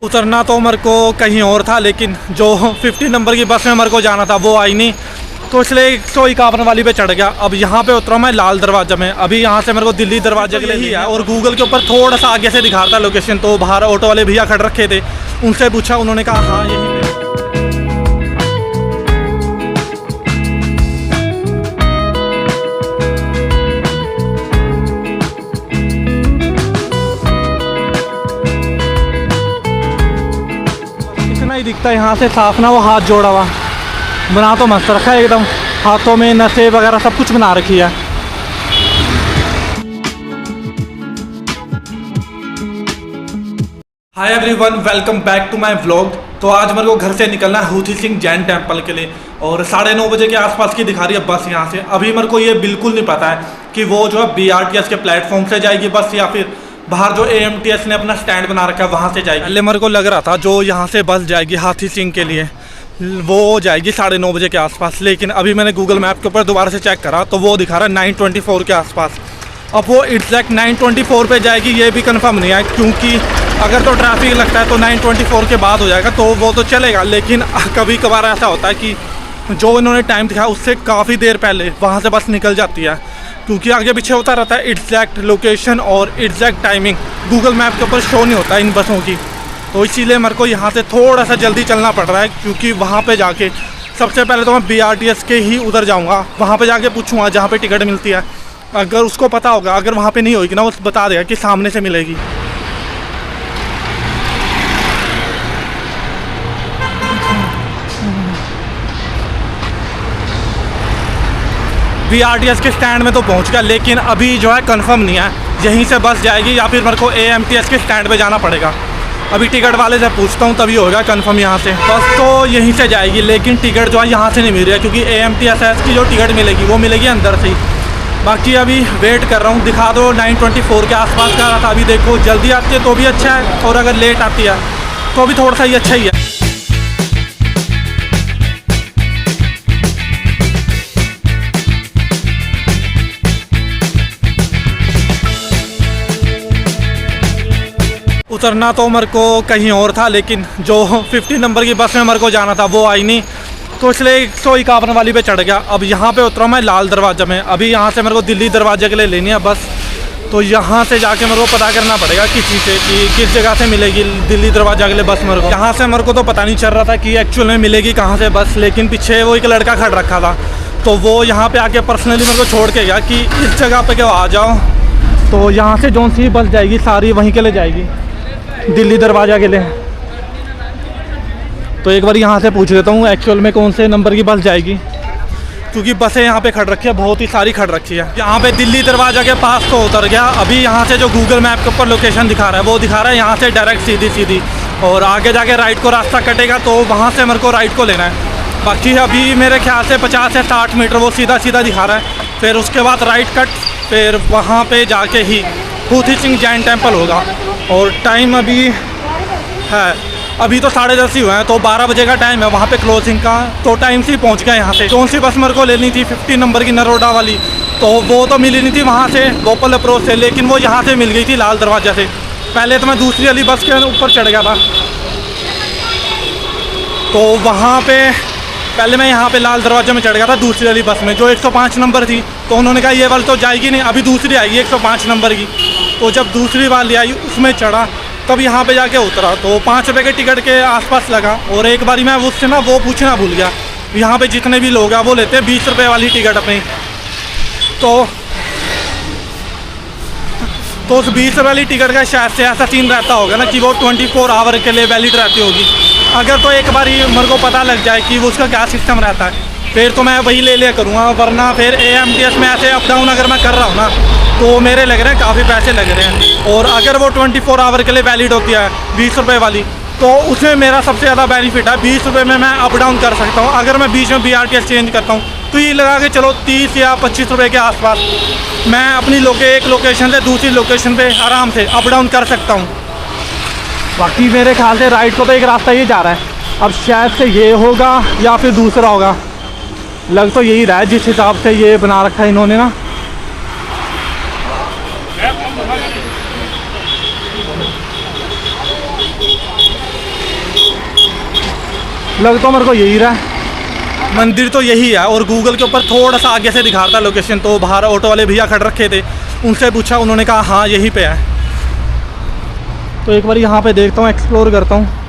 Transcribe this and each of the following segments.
उतरना तो मेरे को कहीं और था, लेकिन जो 50 नंबर की बस में मेरे को जाना था वो आई नहीं, तो इसलिए 151 वाली पे चढ़ गया। अब यहाँ पे उतरा मैं लाल दरवाजा में। अभी यहाँ से मेरे को दिल्ली दरवाजे के लिए ही है, और गूगल के ऊपर थोड़ा सा आगे से दिखा रहा था लोकेशन। तो बाहर ऑटो वाले भैया खड़े रखे थे, उनसे पूछा, उन्होंने कहा हाँ यहीं पे। इतना ही दिखता है यहाँ से साफ ना, वो हाथ जोड़ा हुआ बना तो मस्त रखा है एकदम, हाथों में नसें वगैरह सब कुछ बना रखी है। Hi everyone, welcome back to my vlog. तो आज मेरे को घर से निकलना है हूथी सिंह जैन टेम्पल के लिए, और 9:30 बजे के आसपास की दिखा रही है बस यहाँ से। अभी मेरे को ये बिल्कुल नहीं पता है कि वो जो है BRTS के प्लेटफॉर्म से जाएगी बस, या फिर बाहर जो AMTS ने अपना स्टैंड बना रखा है वहाँ से जाएगी। पहले मेरे को लग रहा था जो यहाँ से बस जाएगी हाथी सिंह के लिए वो जाएगी 9:30 बजे के आसपास, लेकिन अभी मैंने गूगल मैप के ऊपर दोबारा से चेक करा तो वो दिखा रहा है 9:24 के आसपास। अब वो एग्जैक्ट 9:24 पे जाएगी ये भी कंफर्म नहीं है, क्योंकि अगर तो ट्रैफिक लगता है तो 9:24 के बाद हो जाएगा तो वो तो चलेगा, लेकिन कभी कभार ऐसा होता है कि जो इन्होंने टाइम दिखाया उससे काफ़ी देर पहले वहाँ से बस निकल जाती है, क्योंकि आगे पीछे होता रहता है। एग्जैक्ट लोकेशन और एग्जैक्ट टाइमिंग गूगल मैप के ऊपर शो नहीं होता इन बसों की, तो इसीलिए मेरे को यहाँ से थोड़ा सा जल्दी चलना पड़ रहा है, क्योंकि वहाँ पे जाके सबसे पहले तो मैं BRTS के ही उधर जाऊँगा, वहाँ पे जाके पूछूँगा जहाँ पे टिकट मिलती है। अगर उसको पता होगा, अगर वहाँ पे नहीं होगी ना वो बता देगा कि सामने से मिलेगी। BRTS के स्टैंड में तो पहुँच गया, लेकिन अभी जो है कंफर्म नहीं है यहीं से बस जाएगी या फिर मेरे को AMTS के स्टैंड पे जाना पड़ेगा। अभी टिकट वाले से पूछता हूँ तभी होगा कंफर्म। यहाँ से बस तो यहीं से जाएगी, लेकिन टिकट जो है यहाँ से नहीं मिल रही है, क्योंकि AMTS की जो टिकट मिलेगी वो मिलेगी अंदर से ही। बाकी अभी वेट कर रहा हूँ, दिखा दो 9:24 के आसपास का रहा था। अभी देखो जल्दी आती है तो भी अच्छा है, और अगर लेट आती है तो भी थोड़ा सा ही अच्छा ही है। उतरना तो मेरे को कहीं और था, लेकिन जो 50 नंबर की बस में मेरे को जाना था वो आई नहीं, तो इसलिए 151 वाली पे चढ़ गया। अब यहाँ पे उतरा मैं लाल दरवाजा में। अभी यहाँ से मेरे को दिल्ली दरवाजे के लिए लेनी है बस, तो यहाँ से जाके मेरे को पता करना पड़ेगा किसी से कि किस जगह से मिलेगी दिल्ली दरवाजा के लिए बस। मेरे को यहाँ से मेरे को तो पता नहीं चल रहा था कि एक्चुअल में मिलेगी कहाँ से बस, लेकिन पीछे वो एक लड़का खड़ रखा था, तो वो यहाँ पर आके पर्सनली मेरे को छोड़ के गया कि इस जगह पर क्यों आ जाओ। तो यहाँ से जौन सी बस जाएगी सारी वहीं के लिए जाएगी, दिल्ली दरवाजा के लिए। तो एक बार यहाँ से पूछ लेता हूँ एक्चुअल में कौन से नंबर की बस जाएगी, क्योंकि बसें यहाँ पे खड़ रखी है, बहुत ही सारी खड़ रखी है। यहाँ पे दिल्ली दरवाजा के पास तो उतर गया। अभी यहाँ से जो गूगल मैप के ऊपर लोकेशन दिखा रहा है वो दिखा रहा है यहाँ से डायरेक्ट सीधी, और आगे जाके राइट को रास्ता कटेगा तो वहाँ से मेरे को राइट को लेना है। बाकी अभी मेरे ख्याल से 50 से 60 मीटर वो सीधा दिखा रहा है, फिर उसके बाद राइट कट, फिर वहाँ पर जाके ही हूथी सिंह जैन टेम्पल होगा। और टाइम अभी है, अभी तो 10:30 ही हुए हैं, तो 12 बजे का टाइम है वहाँ पे क्लोजिंग का, तो टाइम से ही पहुँच गया यहाँ से। कौन सी बस मेरे को लेनी थी 50 नंबर की नरोडा वाली, तो वो तो मिली नहीं थी वहाँ से गोपाल अप्रोच से, लेकिन वो यहाँ से मिल गई थी लाल दरवाजा से। पहले तो मैं दूसरी वाली बस के ऊपर चढ़ गया था, तो वहाँ पे पहले मैं यहाँ पे लाल दरवाजे में चढ़ गया था दूसरी वाली बस में जो 105 नंबर थी, तो उन्होंने कहा ये वाली तो जाएगी नहीं, अभी दूसरी आएगी 105 नंबर की। तो जब दूसरी वाली आई उसमें चढ़ा, तब यहाँ पे जाके उतरा, तो 5 रुपये के टिकट के आसपास लगा। और एक बारी मैं उससे ना वो पूछना भूल गया, यहाँ पे जितने भी लोग हैं वो लेते हैं 20 रुपये वाली टिकट अपनी, तो उस 20 रुपये वाली टिकट का शायद से ऐसा सीन रहता होगा ना कि वो 24 आवर के लिए वैलिड रहती होगी। अगर तो एक बारी मेरे को पता लग जाए कि उसका क्या सिस्टम रहता है, फिर तो मैं वही ले लिया करूँगा, वरना फिर AMTS में ऐसे अप डाउन अगर मैं कर रहा हूँ ना तो मेरे लग रहे हैं काफ़ी पैसे लग रहे हैं। और अगर वो 24 आवर के लिए वैलिड होती है 20 रुपये वाली, तो उसमें मेरा सबसे ज़्यादा बेनिफिट है, 20 रुपये में मैं अप डाउन कर सकता हूँ। अगर मैं बीच में BRTS चेंज करता हूँ तो ये लगा के चलो 30 या 25 रुपये के आसपास मैं अपनी एक लोकेशन से दूसरी लोकेशन पे आराम से अप डाउन कर सकता हूँ। बाकी मेरे ख्याल से राइट को तो एक रास्ता ये जा रहा है, अब शायद से ये होगा या फिर दूसरा होगा, लग तो यही रहा है जिस हिसाब से ये बना रखा है इन्होंने ना। लग तो मेरे को यही रहा है, मंदिर तो यही है। और गूगल के ऊपर थोड़ा सा आगे से दिखाता है लोकेशन। तो बाहर ऑटो वाले भैया खड़े रखे थे, उनसे पूछा, उन्होंने कहा हाँ यहीं पे है। तो एक बार यहाँ पे देखता हूँ, एक्सप्लोर करता हूँ।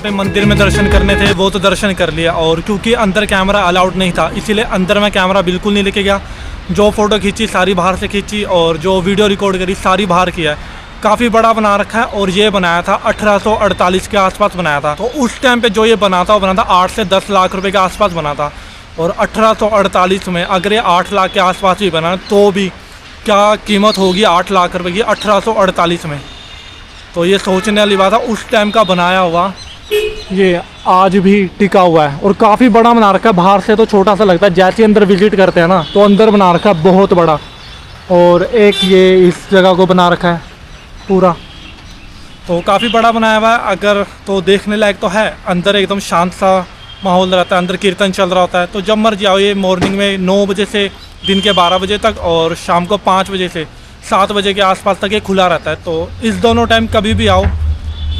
मंदिर में दर्शन करने थे वो तो दर्शन कर लिया। और क्योंकि अंदर कैमरा अलाउड नहीं था, इसीलिए अंदर मैं कैमरा बिल्कुल नहीं लेके गया। जो फ़ोटो खींची सारी बाहर से खींची, और जो वीडियो रिकॉर्ड करी सारी बाहर किया है। काफ़ी बड़ा बना रखा है, और ये बनाया था 1848 के आसपास बनाया था। तो उस टाइम पे जो ये बना था वो बना था 8 से 10 लाख रुपए के आसपास बना था। और 1848 में अगर ये 8 लाख के आसपास भी बना तो भी क्या कीमत होगी 8 लाख रुपए की 1848 में। तो ये सोचने वाली बात है, उस टाइम का बनाया हुआ ये आज भी टिका हुआ है। और काफ़ी बड़ा बना रखा है, बाहर से तो छोटा सा लगता है, जैसे अंदर विजिट करते हैं ना तो अंदर बना रखा है बहुत बड़ा। और एक ये इस जगह को बना रखा है पूरा, तो काफ़ी बड़ा बनाया हुआ है। अगर तो देखने लायक तो है, अंदर एकदम शांत सा माहौल रहता है, अंदर कीर्तन चल रहा होता है। तो जब मर्जी आओ, ये मॉर्निंग में 9 बजे से दिन के 12 बजे तक, और शाम को 5 बजे से 7 बजे के आसपास तक ये खुला रहता है। तो इस दोनों टाइम कभी भी आओ,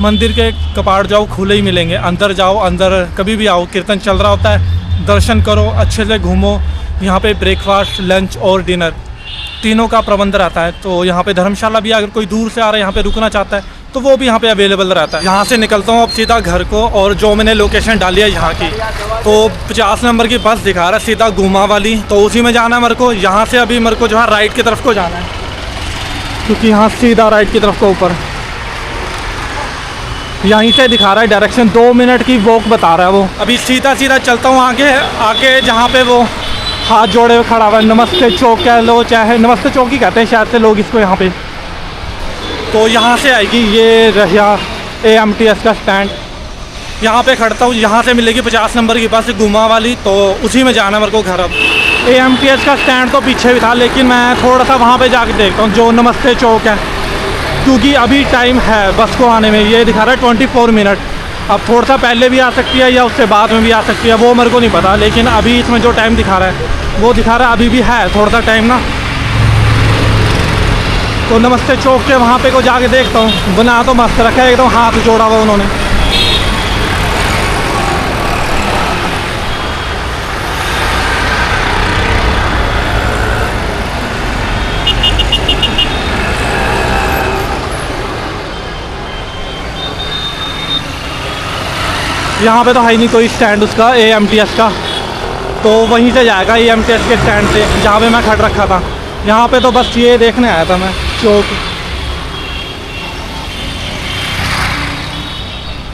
मंदिर के कपाट जाओ खुले ही मिलेंगे। अंदर जाओ, अंदर कभी भी आओ, कीर्तन चल रहा होता है, दर्शन करो, अच्छे से घूमो। यहाँ पे ब्रेकफास्ट, लंच और डिनर तीनों का प्रबंध रहता है। तो यहाँ पे धर्मशाला भी, अगर कोई दूर से आ रहा है यहाँ पे रुकना चाहता है तो वो भी यहाँ पे अवेलेबल रहता है। यहाँ से निकलता हूँ अब सीधा घर को, और जो मैंने लोकेशन डाली है यहाँ की, तो 50 नंबर की बस दिखा रहा है सीधा गुमा वाली, तो उसी में जाना है मेरे को। यहाँ से अभी मेरे को जो है राइट की तरफ को जाना है, क्योंकि यहाँ सीधा राइट की तरफ को ऊपर यहीं से दिखा रहा है डायरेक्शन। 2 मिनट की वॉक बता रहा है वो। अभी सीधा सीधा चलता हूँ आगे आके, जहाँ पे वो हाथ जोड़े हुए खड़ा हुआ है, नमस्ते चौक कह लो, चाहे नमस्ते चौक ही कहते हैं शायद से लोग इसको यहाँ पे। तो यहाँ से आएगी ये रहा AMTS का स्टैंड, यहाँ पे खड़ता हूँ। यहाँ से मिलेगी 50 नंबर की बस गुमा वाली, तो उसी में जाना मेरे को घर। अब AMTS का स्टैंड तो पीछे भी था, लेकिन मैं थोड़ा सा वहाँ पे जाके देखता हूँ जो नमस्ते चौक है, क्योंकि अभी टाइम है बस को आने में। ये दिखा रहा है 24 मिनट। अब थोड़ा सा पहले भी आ सकती है या उससे बाद में भी आ सकती है, वो मेरे को नहीं पता। लेकिन अभी इसमें जो टाइम दिखा रहा है वो दिखा रहा है अभी भी है थोड़ा सा टाइम ना। तो नमस्ते चौक के वहाँ पे को जाके देखता हूँ। बना तो मस्त रखा है एकदम, हाथ जोड़ा हुआ उन्होंने। यहाँ पे तो है ही नहीं कोई स्टैंड उसका AMTS का, तो वहीं से जाएगा AMTS के स्टैंड से जहाँ पे मैं खड़ रखा था। यहाँ पे तो बस ये देखने आया था मैं चौक।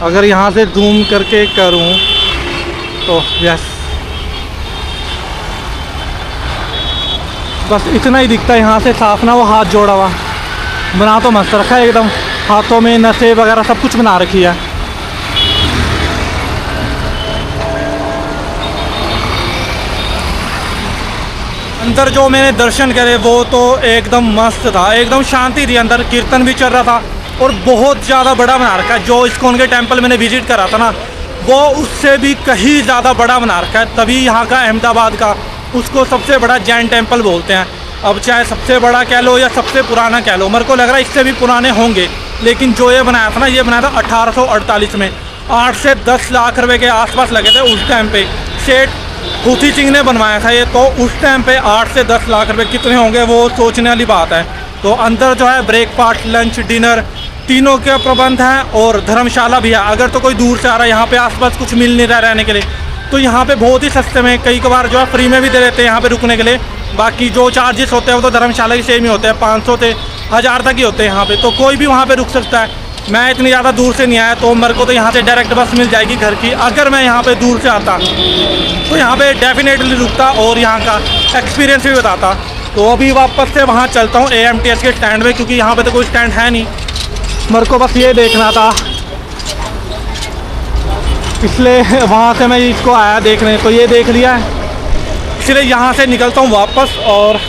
अगर यहाँ से जूम करके करूँ तो यस, बस इतना ही दिखता है यहाँ से साफ ना। वो हाथ जोड़ा हुआ बना तो मस्त रखा है एकदम, हाथों में नसें वगैरह सब कुछ बना रखी है। अंदर जो मैंने दर्शन करे वो तो एकदम मस्त था, एकदम शांति थी। अंदर कीर्तन भी चल रहा था और बहुत ज़्यादा बड़ा बना रखा है। जो इस्कॉन के टेम्पल मैंने विजिट करा था ना, वो उससे भी कहीं ज़्यादा बड़ा बना रखा है। तभी यहाँ का अहमदाबाद का उसको सबसे बड़ा जैन टेम्पल बोलते हैं। अब चाहे सबसे बड़ा कह लो या सबसे पुराना कह लो, मेरे को लग रहा है इससे भी पुराने होंगे। लेकिन जो ये बनाया था ना, ये बनाया था 1848 में। 8 से 10 लाख रुपए के आसपास लगे थे उस टाइम पे। सेठ हुथी सिंह ने बनवाया था ये। तो उस टाइम पे 8 से 10 लाख रुपए कितने होंगे वो सोचने वाली बात है। तो अंदर जो है ब्रेकफास्ट, लंच, डिनर तीनों के प्रबंध हैं और धर्मशाला भी है। अगर तो कोई दूर से आ रहा है, यहाँ पे आसपास कुछ मिल नहीं रहा रहने के लिए, तो यहाँ पे बहुत ही सस्ते में, कई कबार जो है फ्री में भी दे देते हैं यहाँ पे रुकने के लिए। बाकी जो चार्जेस होते हैं वो तो धर्मशाला की सेम ही होते हैं, 500 से 1000 तक ही होते हैं यहाँ पे। तो कोई भी वहाँ पे रुक सकता है। मैं इतनी ज़्यादा दूर से नहीं आया, तो मेरे को तो यहाँ से डायरेक्ट बस मिल जाएगी घर की। अगर मैं यहाँ पे दूर से आता तो यहाँ पे डेफिनेटली रुकता और यहाँ का एक्सपीरियंस भी बताता। तो अभी वापस से वहाँ चलता हूँ AMTS के स्टैंड में, क्योंकि यहाँ पे तो कोई स्टैंड है नहीं। मेरे को बस ये देखना था, इसलिए वहाँ से मैं इसको आया देखने। तो ये देख लिया है, इसलिए यहाँ से निकलता हूँ वापस और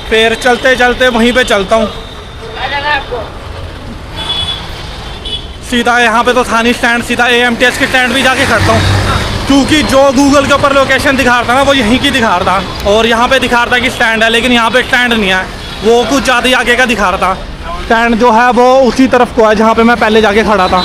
फिर चलते चलते वहीं पे चलता हूँ सीधा। यहाँ पे तो था नहीं स्टैंड, सीधा AMTS के स्टैंड भी जाके खड़ता हूँ, क्योंकि जो गूगल के ऊपर लोकेशन दिखा रहा था ना, वो यहीं की दिखा रहा था। और यहाँ पे दिखा रहा था कि स्टैंड है, लेकिन यहाँ पे स्टैंड नहीं है, वो कुछ ज़्यादा ही आगे का दिखा रहा था। स्टैंड जो है वो उसी तरफ को है जहाँ पे मैं पहले जाके खड़ा था।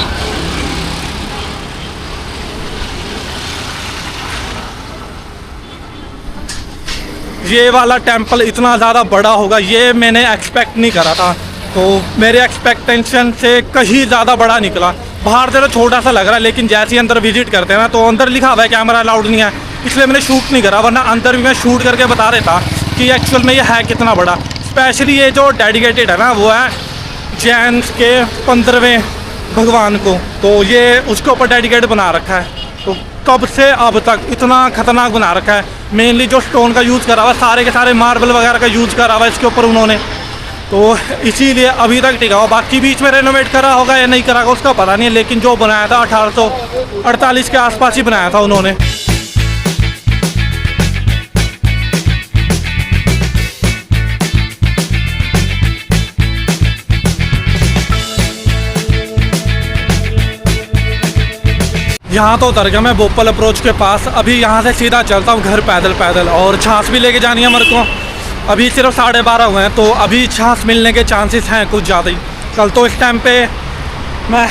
ये वाला टेम्पल इतना ज़्यादा बड़ा होगा ये मैंने एक्सपेक्ट नहीं करा था। तो मेरे एक्सपेक्टेशन से कहीं ज़्यादा बड़ा निकला। बाहर से तो छोटा सा लग रहा है, लेकिन जैसे ही अंदर विजिट करते हैं ना, तो अंदर लिखा हुआ है कैमरा अलाउड नहीं है, इसलिए मैंने शूट नहीं करा। वरना अंदर भी मैं शूट करके बता देता कि एक्चुअल में ये है कितना बड़ा। स्पेशली ये जो डेडिकेटेड है ना, वो है जैन के 15वें भगवान को, तो ये उसके ऊपर डेडिकेट बना रखा है। तो तब से अब तक इतना खतरनाक बना रखा है। मेनली जो स्टोन का यूज़ करा हुआ, सारे के सारे मार्बल वगैरह का यूज़ करा हुआ इसके ऊपर उन्होंने, तो इसीलिए अभी तक टिका हुआ। बाकी बीच में रेनोवेट करा होगा या नहीं करा होगा उसका पता नहीं है, लेकिन जो बनाया था 1848 के आसपास ही बनाया था उन्होंने। यहाँ तो उतर गया मैं बोपल अप्रोच के पास। अभी यहाँ से सीधा चलता हूँ घर पैदल पैदल, और छाछ भी लेके जानी है मेरे को। अभी सिर्फ 12:30 हुए हैं, तो अभी छाछ मिलने के चांसेस हैं कुछ ज़्यादा ही। कल तो इस टाइम पे मैं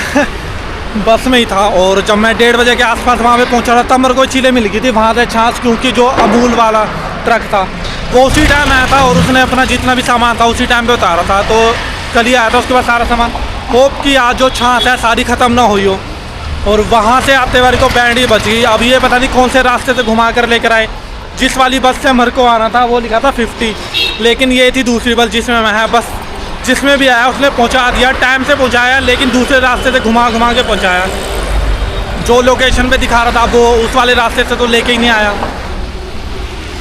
बस में ही था, और जब मैं 1:30 बजे के आसपास वहाँ पे पहुँचा था, तब मेरे को चीज़ें मिल गई थी वहाँ से छाछ, क्योंकि जो अमूल वाला ट्रक था वो उसी टाइम आया था और उसने अपना जितना भी सामान था उसी टाइम पे उतारा था। तो कल ही आया था उसके बाद सारा सामान। होप कि आज जो छाछ है सारी ख़त्म ना हुई हो। और वहाँ से आते बारी तो बैंड ही बच गई। अब ये पता नहीं कौन से रास्ते से घुमा कर लेकर आए। जिस वाली बस से मेरे को आना था वो लिखा था 50, लेकिन ये थी दूसरी बस जिसमें मैं है। बस जिसमें भी आया उसने पहुँचा दिया, टाइम से पहुँचाया, लेकिन दूसरे रास्ते से घुमा घुमा के पहुँचाया। जो लोकेशन पे दिखा रहा था वो उस वाले रास्ते से तो लेके ही नहीं आया।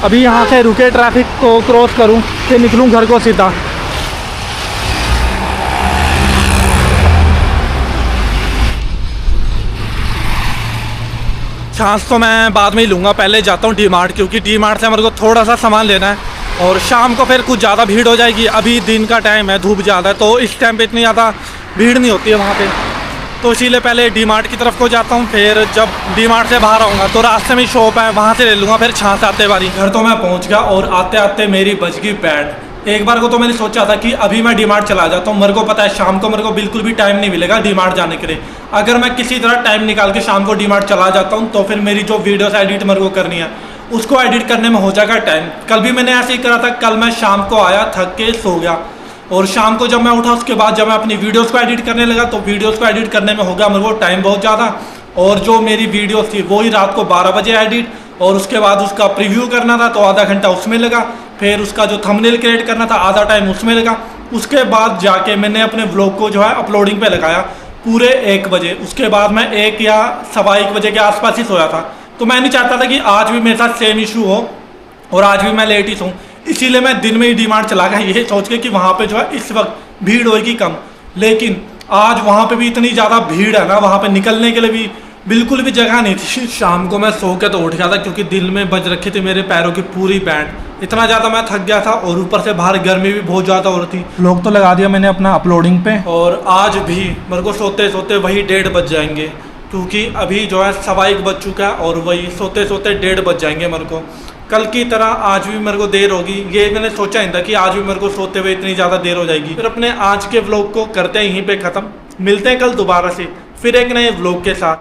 अभी यहाँ से रुके ट्रैफिक को क्रॉस करूँ, फिर निकलूँ घर को सीधा। छाछ तो मैं बाद में ही लूँगा, पहले जाता हूँ डी-मार्ट, क्योंकि डी-मार्ट से मेरे को थोड़ा सा सामान लेना है। और शाम को फिर कुछ ज़्यादा भीड़ हो जाएगी। अभी दिन का टाइम है, धूप ज़्यादा है, तो इस टाइम पे इतनी ज़्यादा भीड़ नहीं होती है वहाँ पे। तो इसीलिए पहले डी-मार्ट की तरफ को जाता हूँ। फिर जब डी-मार्ट से बाहर आऊँगा तो रास्ते में शॉप है, वहाँ से ले लूँगा फिर छाछ आते बारी। घर तो मैं पहुँच गया और आते आते मेरी बज गई बैंड। एक बार को तो मैंने सोचा था कि अभी मैं डी-मार्ट चला जाता हूँ। मेरे को पता है शाम को मेरे को बिल्कुल भी टाइम नहीं मिलेगा डी-मार्ट जाने के लिए। अगर मैं किसी तरह टाइम निकाल के शाम को डी-मार्ट चला जाता हूँ तो फिर मेरी जो वीडियोस एडिट मेरे को करनी है उसको एडिट करने में हो जाएगा टाइम। कल भी मैंने ऐसे ही करा था। कल मैं शाम को आया, थक के सो गया, और शाम को जब मैं उठा उसके बाद जब मैं अपनी वीडियोज़ को एडिट करने लगा तो वीडियोज़ को एडिट करने में हो गया मेरे को टाइम बहुत ज़्यादा। और जो मेरी वीडियोज़ थी वो ही रात को 12 बजे एडिट, और उसके बाद उसका प्रीव्यू करना था तो आधा घंटा उसमें लगा। फिर उसका जो थंबनेल क्रिएट करना था आधा टाइम उसमें लगा। उसके बाद जाके मैंने अपने व्लॉग को जो है अपलोडिंग पे लगाया। पूरे 1 बजे। उसके बाद मैं 1 या सवा 1 बजे के आसपास ही सोया था। तो मैं नहीं चाहता था कि आज भी मेरे साथ सेम इशू हो और आज भी मैं लेट ही सोऊं। इसीलिए मैं दिन में ही डीमार्ट चला गया, ये सोच के कि वहाँ पे जो है इस वक्त भीड़ होगी कम। लेकिन आज वहाँ पे भी इतनी ज़्यादा भीड़ है ना, वहाँ पे निकलने के लिए भी बिल्कुल भी जगह नहीं थी। शाम को मैं सो के तो उठ गया था क्योंकि दिल में बज रखी थी मेरे पैरों की पूरी बैंड। इतना ज़्यादा मैं थक गया था और ऊपर से बाहर गर्मी भी बहुत ज़्यादा हो रही थी। लोग तो लगा दिया मैंने अपना अपलोडिंग पे, और आज भी मेरे को सोते सोते वही 1:30 बज जाएंगे क्योंकि अभी जो है सवा 1 बज चुका है और वही सोते सोते 1:30 बज जाएंगे मेरे को। कल की तरह आज भी मेरे को देर होगी, ये मैंने सोचा ही था कि आज भी मेरे को सोते हुए इतनी ज़्यादा देर हो जाएगी। फिर अपने आज के व्लॉग को करते हैं यहीं पे ख़त्म। मिलते हैं कल दोबारा से फिर एक नए व्लॉग के साथ।